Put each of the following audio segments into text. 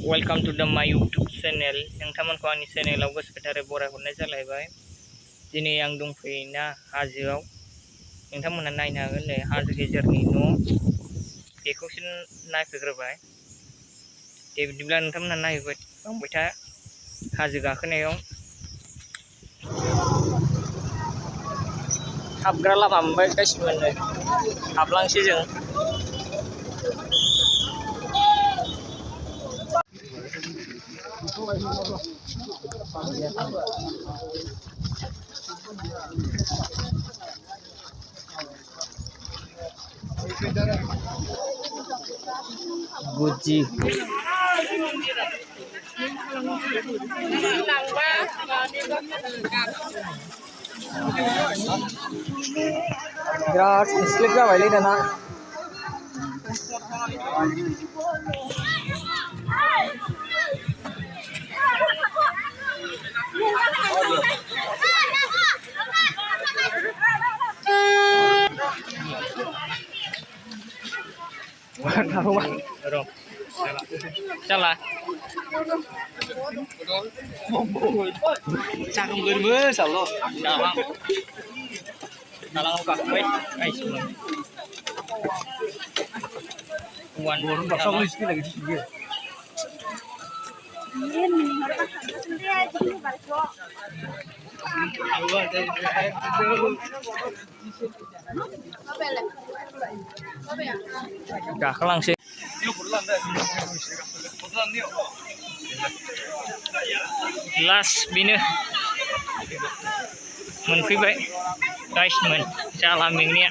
Welcome to the my YouTube channel नोंथांमोनखौ आंनि चैनेलाव गोसो गोथारै बरायहरनाय जालायबाय। दिनै आं दंफैयोना हाजोआव नोंथांमोना नायनो हागोन नै हाजो गेजेरनि न' बेखौसो नायफैग्रोबाय। दे बिदिब्ला नोंथांमोना नायबाय था हाजो गाखोनायाव हाबग्रा लामा मोनबाय गासिबो नै हाबलांसै जों। गुजि बिराद स्लिप जाबायलै दाना। Salah. Cakep bener salah. Salah. Salah kak baik. Semua. Wan. Orang bakal listnya lagi di sini. Gakhalangsै last बेनो मोनफैबाय गाइसमोन जाला मेंनाया।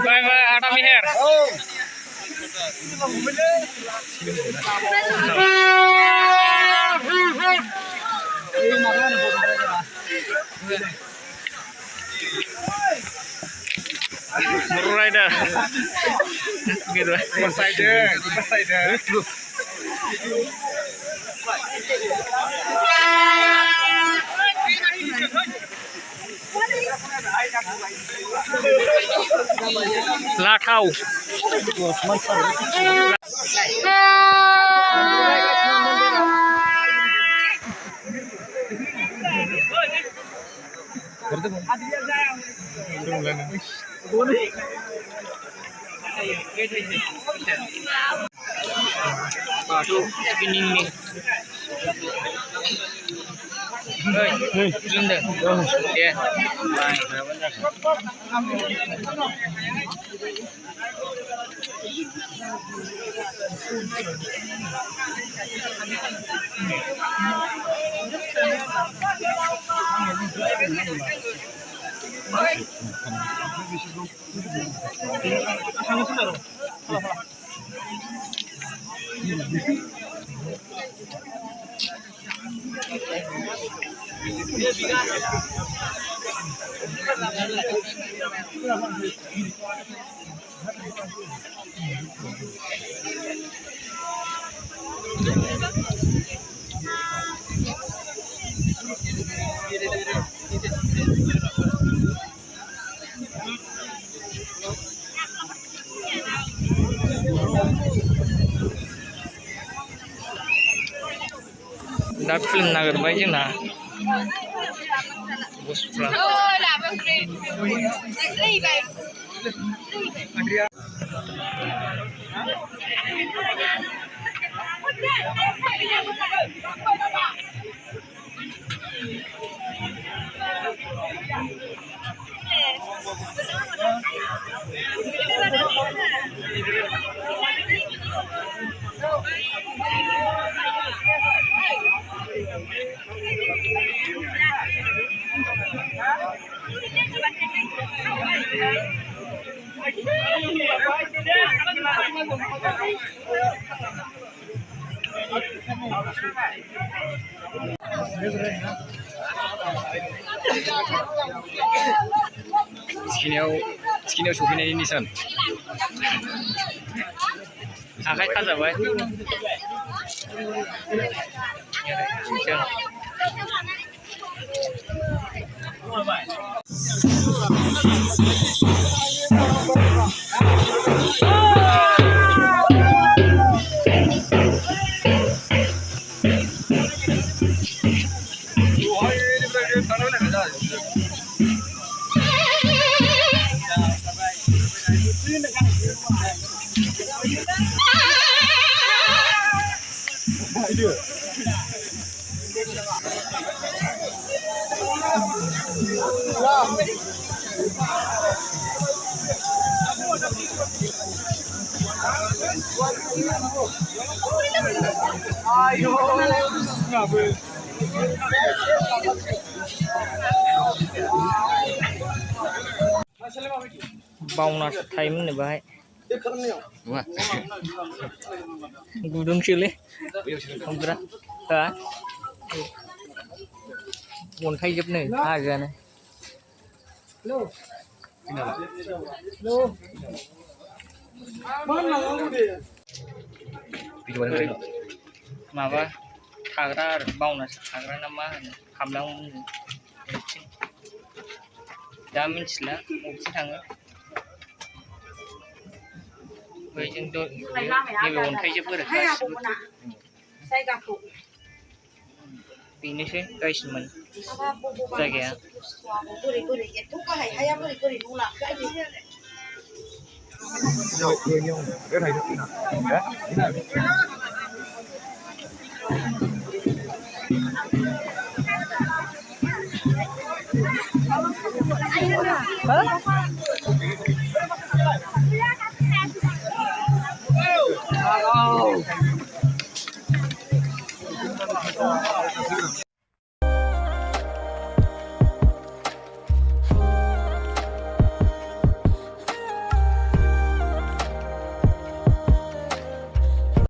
Bye bye, Adam here. Rider. Gitu. Pasaider. Latau. Tuh, spinning nih. Hei, belum dah. Ya. दा film नागिरबाय जोंना बसफ्रा। Skinniयाव सफैनायनि Nissan आखाइ खाजाबाय जों बावनासो थायोमोननो बाहाय गुदुंसोलै हमग्रा हा अन्थाइजोबनो हाजोआनो माबा थाग्रा आरो बावनासो थाग्रा ना मा होनो हाबलांनो दा मिथिला बबेथिं थाङो बैजोंथ' नैबे अन्थाइजोब आरो गासिबो बेनोसै गायसिनमोन जायगाया Hả?